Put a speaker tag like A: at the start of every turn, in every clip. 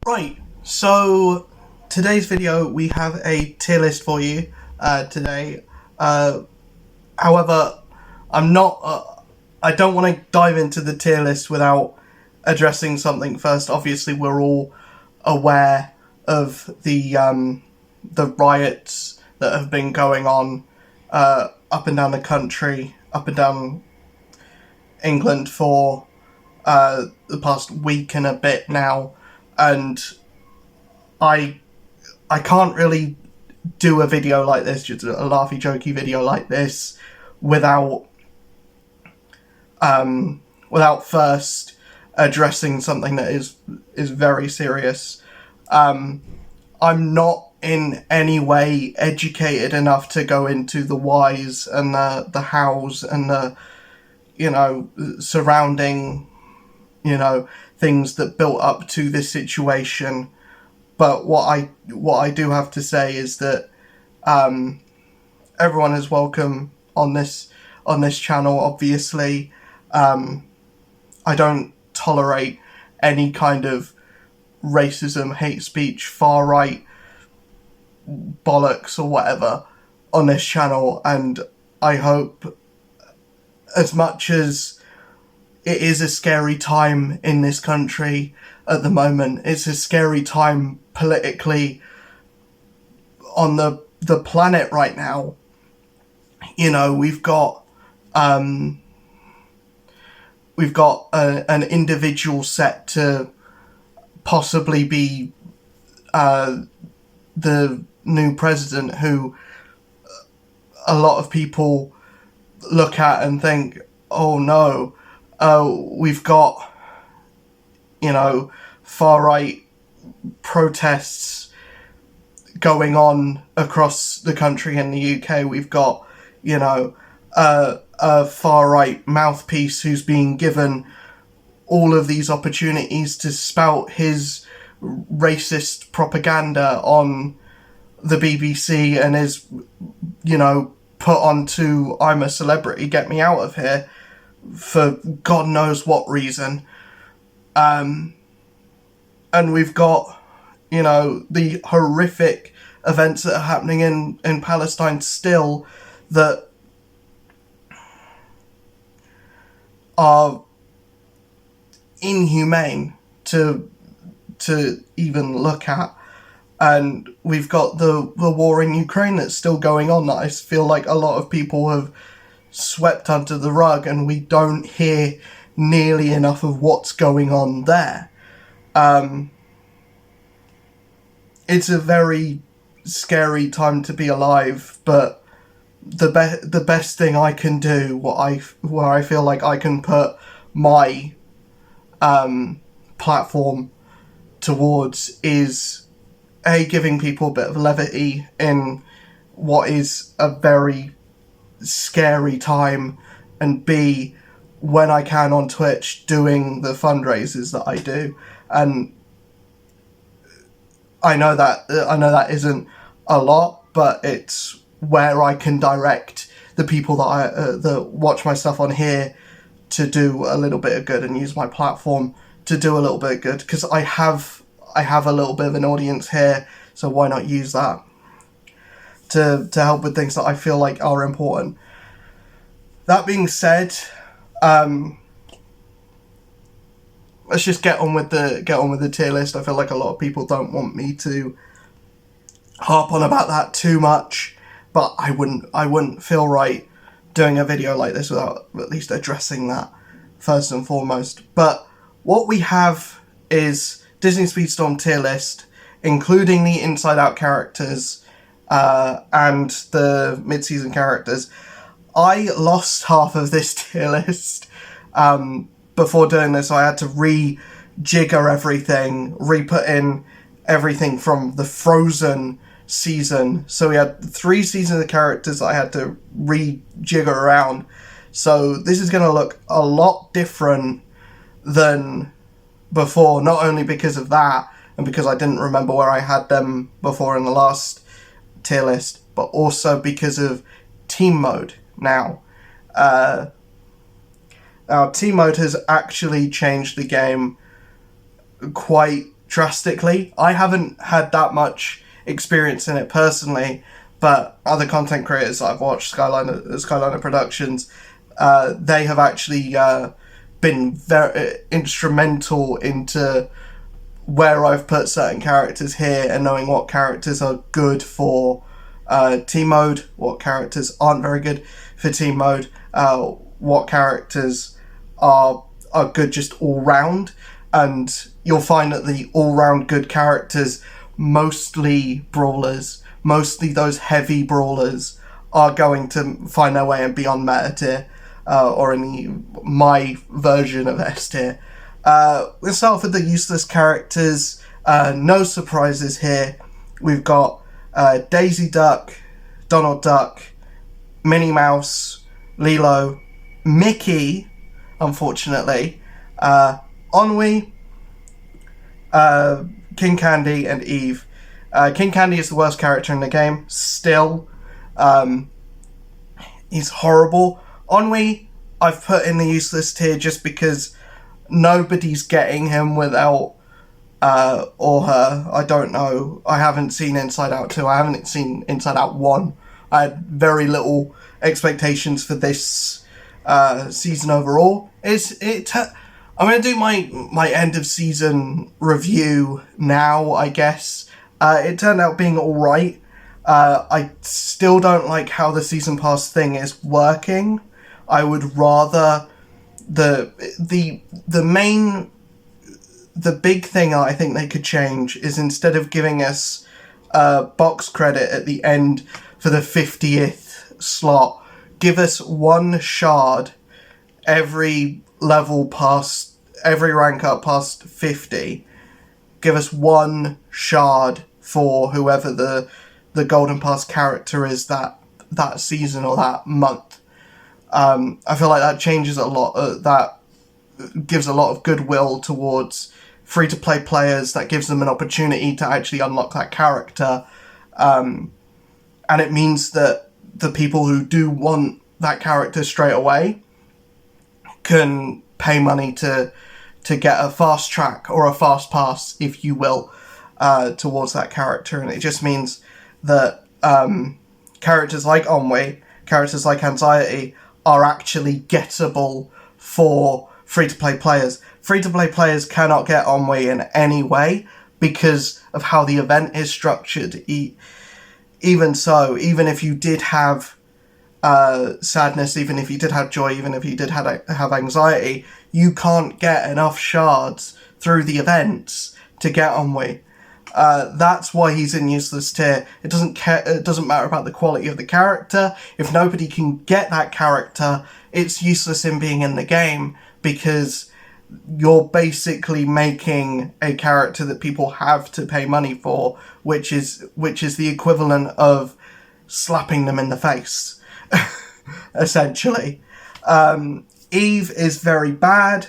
A: Right, so today's video we have a tier list for you today. However, I'm not. I don't want to dive into the tier list without addressing something first. Obviously, we're all aware of the riots that have been going on up and down the country, up and down England for the past week and a bit now, and I I can't really do a video like this, just a laughy jokey video like this, without without first addressing something that is very serious. I'm not in any way educated enough to go into the whys and the hows and the surrounding things that built up to this situation. But what I do have to say is that everyone is welcome on this channel. Obviously, I don't tolerate any kind of racism, hate speech, far right bollocks or whatever on this channel, and I hope, as much as it is a scary time in this country at the moment, it's a scary time politically on the planet right now. We've got an individual set to possibly be the new president, who a lot of people look at and think, oh no, we've got far right protests going on across the country. In the UK, we've got a far right mouthpiece who's being given all of these opportunities to spout his racist propaganda on the BBC, and is put onto "I'm a Celebrity, Get Me Out of Here" for God knows what reason. And we've got the horrific events that are happening in Palestine still, that are inhumane to even look at. And we've got the war in Ukraine that's still going on, that I feel like a lot of people have swept under the rug, and we don't hear nearly enough of what's going on there. It's a very scary time to be alive, but the best thing I can do, where I feel like I can put my platform towards, is giving people a bit of levity in what is a very scary time, and B, when I can on Twitch, doing the fundraisers that I do. And I know that isn't a lot, but it's where I can direct the people that watch my stuff on here to do a little bit of good, and use my platform to do a little bit of good, because I have a little bit of an audience here, so why not use that to help with things that I feel like are important. That being said, let's just get on with the tier list. I feel like a lot of people don't want me to harp on about that too much, but I wouldn't feel right doing a video like this without at least addressing that first and foremost. But what we have is Disney Speedstorm tier list, including the Inside Out characters and the mid-season characters. I lost half of this tier list before doing this. I had to rejigger everything, re-put in everything from the Frozen season. So we had 3 seasons of characters that I had to rejigger around. So this is going to look a lot different than before, not only because of that, and because I didn't remember where I had them before in the last tier list, but also because of team mode now. Now, team mode has actually changed the game quite drastically. I haven't had that much experience in it personally, but other content creators that I've watched, Skyliner Productions, they have actually been very instrumental into where I've put certain characters here and knowing what characters are good for team mode, what characters aren't very good for team mode, what characters are good just all round. And you'll find that the all-round good characters, mostly brawlers, mostly those heavy brawlers, are going to find their way and be on meta tier, or in my version of S tier. Let's start off with the useless characters. No surprises here. We've got Daisy Duck, Donald Duck, Minnie Mouse, Lilo, Mickey, unfortunately, Ennui, King Candy, and Eve. King Candy is the worst character in the game, still. He's horrible. Ennui, I've put in the useless tier just because nobody's getting him without or her. I don't know. I haven't seen Inside Out 2. I haven't seen Inside Out 1. I had very little expectations for this season overall. I'm going to do my end of season review now, I guess. It turned out being alright. I still don't like how the season pass thing is working. I would rather the big thing I think they could change is, instead of giving us box credit at the end for the 50th slot, give us one shard every level past, every rank up past 50. Give us one shard for whoever the Golden Pass character is that season or that month. I feel like that changes a lot. That gives a lot of goodwill towards free-to-play players. That gives them an opportunity to actually unlock that character. And it means that the people who do want that character straight away can pay money to get a fast track or a fast pass, if you will, towards that character. And it just means that characters like Ennui, characters like Anxiety, are actually gettable for free-to-play players. Free-to-play players cannot get Ennui in any way because of how the event is structured. Even so, even if you did have sadness, even if you did have joy, even if you did have anxiety, you can't get enough shards through the events to get Ennui. That's why he's in useless tier. It doesn't matter about the quality of the character. If nobody can get that character, it's useless in being in the game, because you're basically making a character that people have to pay money for, which is the equivalent of slapping them in the face, essentially. Eve is very bad.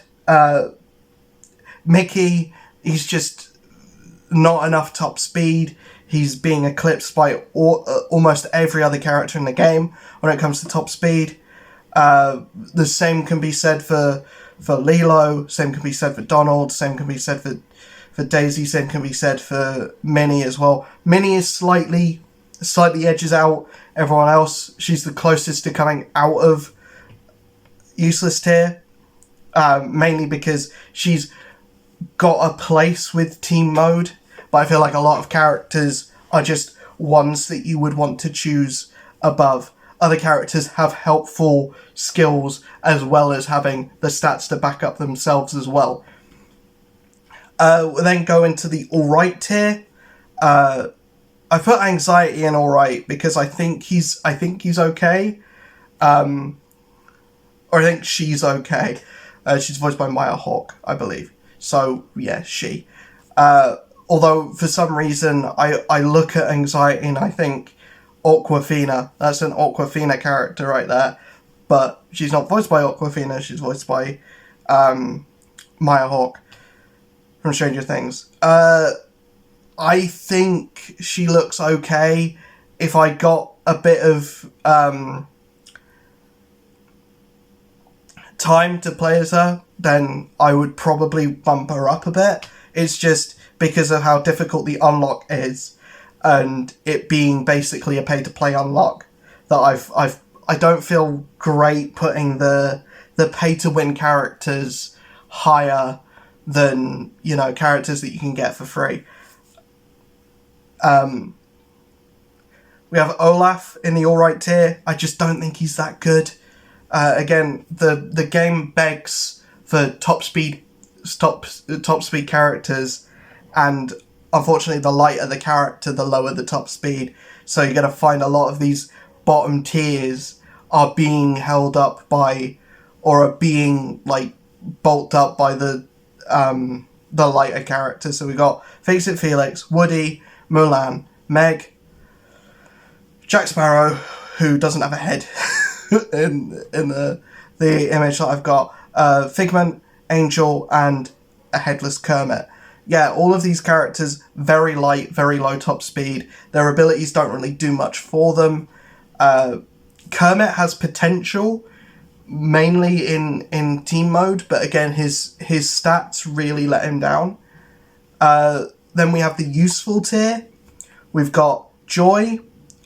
A: Mickey, he's just not enough top speed. He's being eclipsed by almost every other character in the game when it comes to top speed. The same can be said for Lilo, same can be said for Donald, same can be said for Daisy, same can be said for Minnie as well. Minnie is slightly edges out everyone else. She's the closest to coming out of useless tier, mainly because she's got a place with team mode, but I feel like a lot of characters are just ones that you would want to choose above. Other characters have helpful skills as well as having the stats to back up themselves as well. We'll then go into the alright tier. I put Anxiety in alright because I think he's okay. Or I think she's okay. She's voiced by Maya Hawke, I believe. So, yeah, she. Although, for some reason, I look at Anxiety and I think Awkwafina. That's an Awkwafina character right there. But she's not voiced by Awkwafina, she's voiced by Maya Hawke from Stranger Things. I think she looks okay. If I got a bit of time to play as her, then I would probably bump her up a bit. It's just because of how difficult the unlock is, and it being basically a pay-to-play unlock, that I don't feel great putting the pay-to-win characters higher than, you know, characters that you can get for free. We have Olaf in the alright tier. I just don't think he's that good. Again, the game begs for top speed characters, and unfortunately the lighter the character, the lower the top speed. So you're going to find a lot of these bottom tiers are being held up by, or are being like bulked up by the lighter characters. So we got Fix It Felix, Woody, Mulan, Meg, Jack Sparrow, who doesn't have a head in the image that I've got, Figment, Angel, and a headless Kermit. Yeah, all of these characters, very light, very low top speed. Their abilities don't really do much for them. Kermit has potential, mainly in team mode, but again, his stats really let him down. Then we have the useful tier. We've got Joy.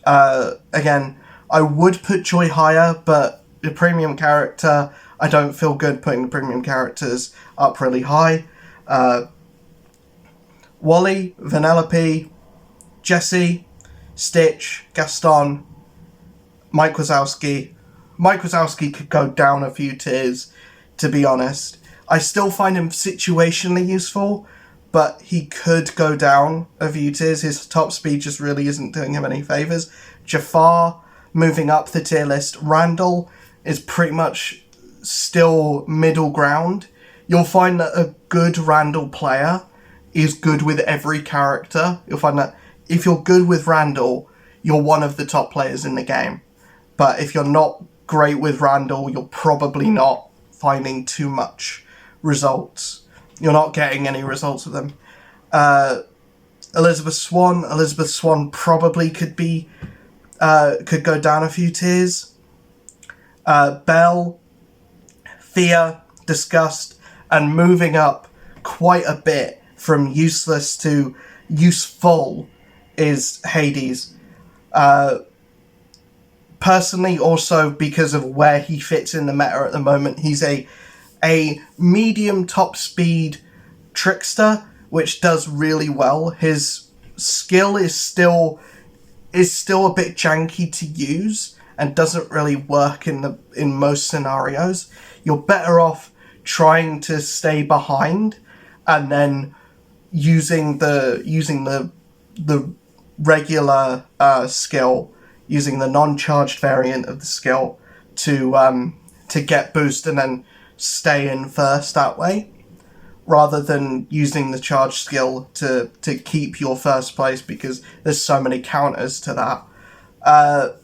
A: Again, I would put Joy higher, but the premium character, I don't feel good putting the premium characters up really high. Wally, Vanellope, Jessie, Stitch, Gaston, Mike Wazowski. Mike Wazowski could go down a few tiers, to be honest. I still find him situationally useful, but he could go down a few tiers. His top speed just really isn't doing him any favours. Jafar, moving up the tier list. Randall is pretty much still middle ground. You'll find that a good Randall player is good with every character. You'll find that if you're good with Randall, you're one of the top players in the game. But if you're not great with Randall, you're probably not finding too much results. You're not getting any results with them. Elizabeth Swann probably could go down a few tiers. Belle, Thea, Disgust, and moving up quite a bit from useless to useful is Hades. Personally, also because of where he fits in the meta at the moment, he's a medium top speed trickster, which does really well. His skill is still a bit janky to use and doesn't really work in most scenarios. You're better off trying to stay behind and then using the regular skill, using the non-charged variant of the skill to get boost and then stay in first that way, rather than using the charged skill to keep your first place, because there's so many counters to that.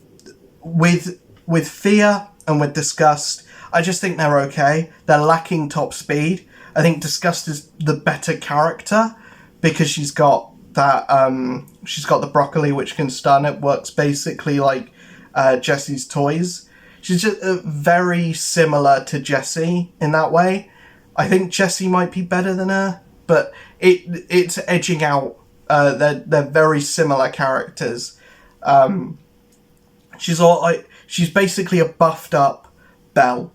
A: With Fear and with Disgust, I just think they're okay. They're lacking top speed. I think Disgust is the better character because she's got the broccoli, which can stun. It works basically like Jessie's toys. She's just very similar to Jessie in that way. I think Jessie might be better than her, but it's edging out. They're very similar characters. She's basically a buffed up Belle.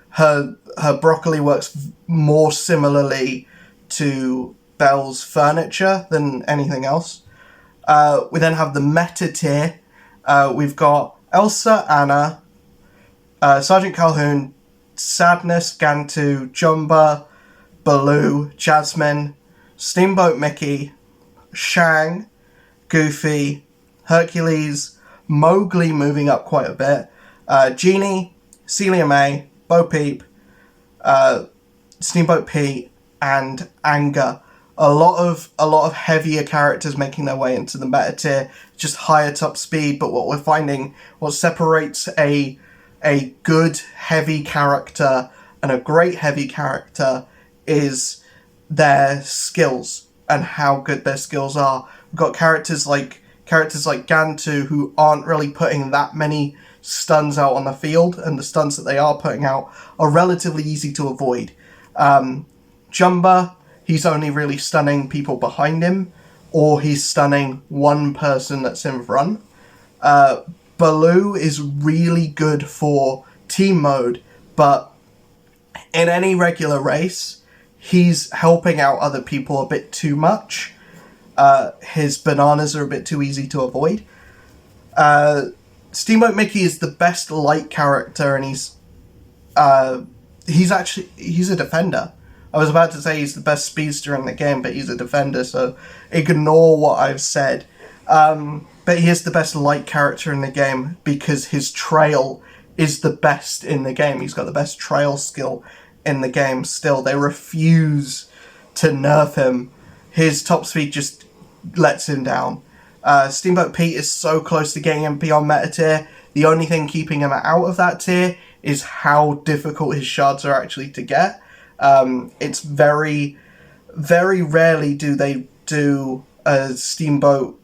A: Her broccoli works more similarly to Belle's furniture than anything else. We then have the meta tier. We've got Elsa, Anna, Sergeant Calhoun, Sadness, Gantu, Jumba, Baloo, Jasmine, Steamboat Mickey, Shang, Goofy, Hercules, Mowgli moving up quite a bit, Genie, Celia May, Bo Peep, Steamboat Pete, and Anger. A lot of heavier characters making their way into the meta tier, just higher top speed. But what we're finding, what separates a good heavy character and a great heavy character is their skills and how good their skills are. We've got characters like Gantu who aren't really putting that many stuns out on the field, and the stuns that they are putting out are relatively easy to avoid. Jumba he's only really stunning people behind him, or he's stunning one person that's in front. Baloo is really good for team mode, but in any regular race, he's helping out other people a bit too much. His bananas are a bit too easy to avoid. Steamboat Mickey is the best light character, and he's a defender. I was about to say he's the best speedster in the game, but he's a defender, so ignore what I've said. But he is the best light character in the game because his trail is the best in the game. He's got the best trail skill in the game still. They refuse to nerf him. His top speed just lets him down. Steamboat Pete is so close to getting him beyond meta tier. The only thing keeping him out of that tier is how difficult his shards are actually to get. It's very, very rarely do they do a Steamboat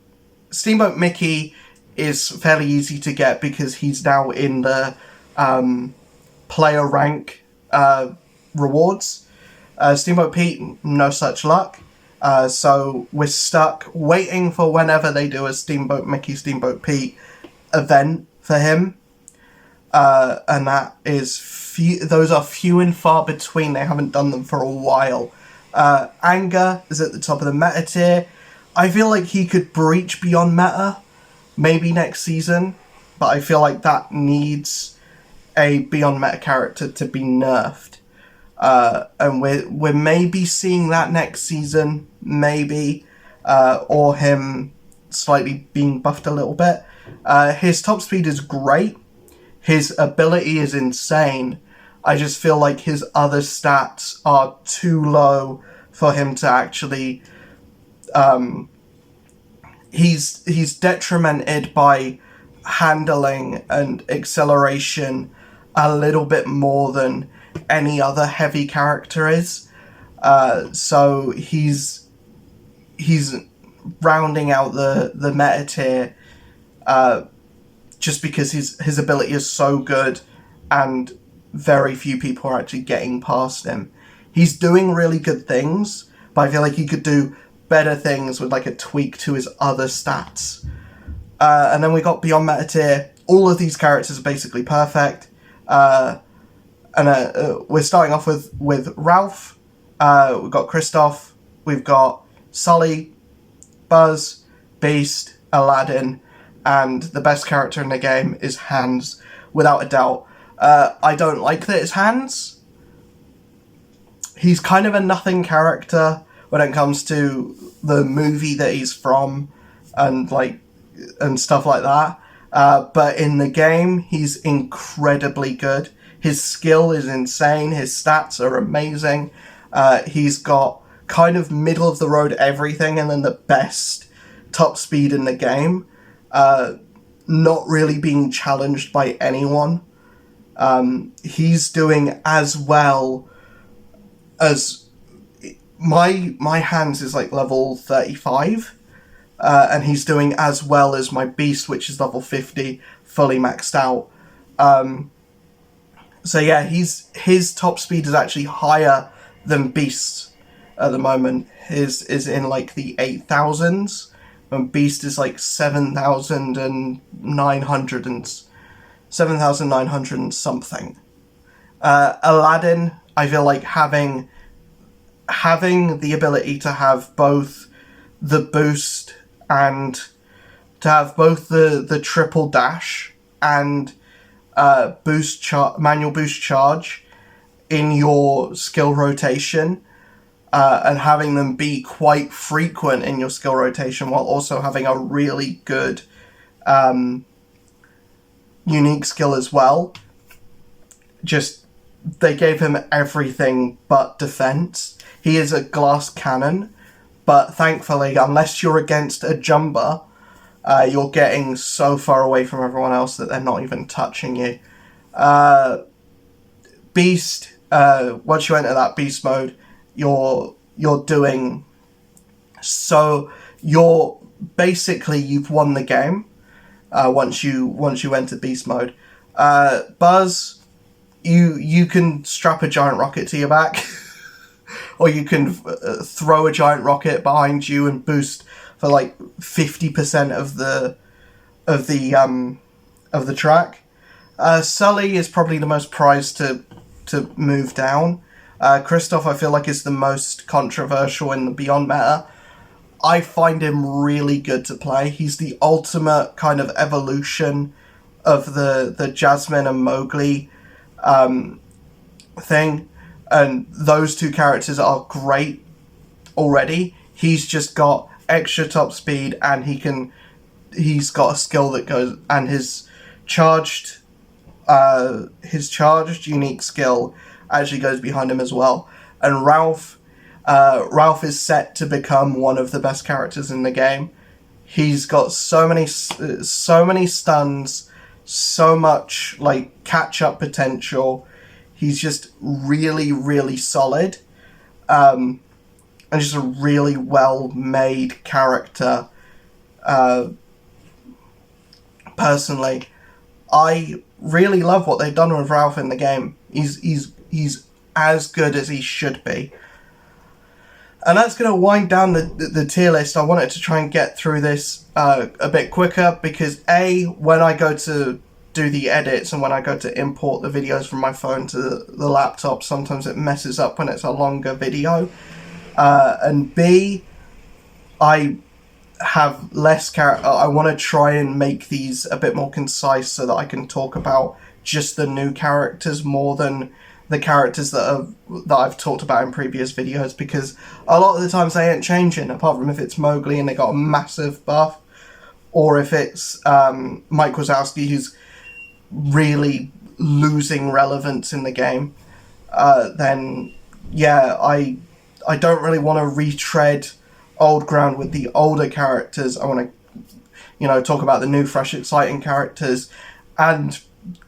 A: Mickey is fairly easy to get because he's now in the player rank rewards. Steamboat Pete, no such luck. So we're stuck waiting for whenever they do a Steamboat Mickey, Steamboat Pete event for him. And that is those are few and far between. They haven't done them for a while. Anger is at the top of the meta tier. I feel like he could breach beyond meta, maybe next season, but I feel like that needs a beyond meta character to be nerfed. And we're maybe seeing that next season, maybe, or him slightly being buffed a little bit. His top speed is great. His ability is insane. I just feel like his other stats are too low for him to actually... He's detrimented by handling and acceleration a little bit more than any other heavy character is. So he's rounding out the meta tier just because his ability is so good and very few people are actually getting past him. He's doing really good things, but I feel like he could do better things with like a tweak to his other stats. And then we got beyond meta tier. All of these characters are basically perfect. And we're starting off with Ralph. We've got Kristoff. We've got Sully, Buzz, Beast, Aladdin, and the best character in the game is Hans, without a doubt. I don't like that it's Hans. He's kind of a nothing character when it comes to the movie that he's from and stuff like that. But in the game, he's incredibly good. His skill is insane. His stats are amazing. He's got kind of middle of the road everything and then the best top speed in the game. Not really being challenged by anyone. He's doing as well as my Hans is like level 35, and he's doing as well as my Beast, which is level 50, fully maxed out. So yeah, his top speed is actually higher than Beast's at the moment. His is in like the 8,000s, and Beast is like 7,900 and something. Aladdin, I feel like having the ability to have both the boost and to have both the triple dash and manual boost charge in your skill rotation, and having them be quite frequent in your skill rotation while also having a really good unique skill as well. Just, they gave him everything but defense. He is a glass cannon, but thankfully, unless you're against a jumper, you're getting so far away from everyone else that they're not even touching you. Beast, once you enter that beast mode, you're doing so. You're basically, you've won the game. Once you enter beast mode, Buzz, you can strap a giant rocket to your back, or you can throw a giant rocket behind you and boost for like 50% of the track. Sully is probably the most prized to move down. Kristoff, I feel like, is the most controversial in the Beyond meta. I find him really good to play. He's the ultimate kind of evolution of the Jasmine and Mowgli thing, and those two characters are great already. He's just got extra top speed, and he's got a skill that goes, and his charged unique skill actually goes behind him as well. And Ralph is set to become one of the best characters in the game. He's got so many stuns, so much like catch-up potential. He's just really, really solid, and just a really well-made character. Personally, I really love what they've done with Ralph in the game. He's as good as he should be. And that's going to wind down the tier list. I wanted to try and get through this a bit quicker because when I go to do the edits and when I go to import the videos from my phone to the laptop, sometimes it messes up when it's a longer video. And B, I have less I want to try and make these a bit more concise so that I can talk about just the new characters more than the characters that I've talked about in previous videos, because a lot of the times they ain't changing, apart from if it's Mowgli and they got a massive buff, or if it's Mike Wazowski who's really losing relevance in the game. Then yeah, I don't really want to retread old ground with the older characters. I want to, talk about the new, fresh, exciting characters, and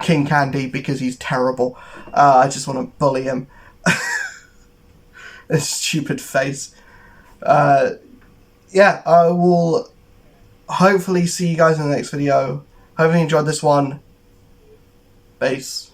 A: King Candy because he's terrible. I just want to bully him. His stupid face. Yeah, I will hopefully see you guys in the next video. Hopefully you enjoyed this one. Peace.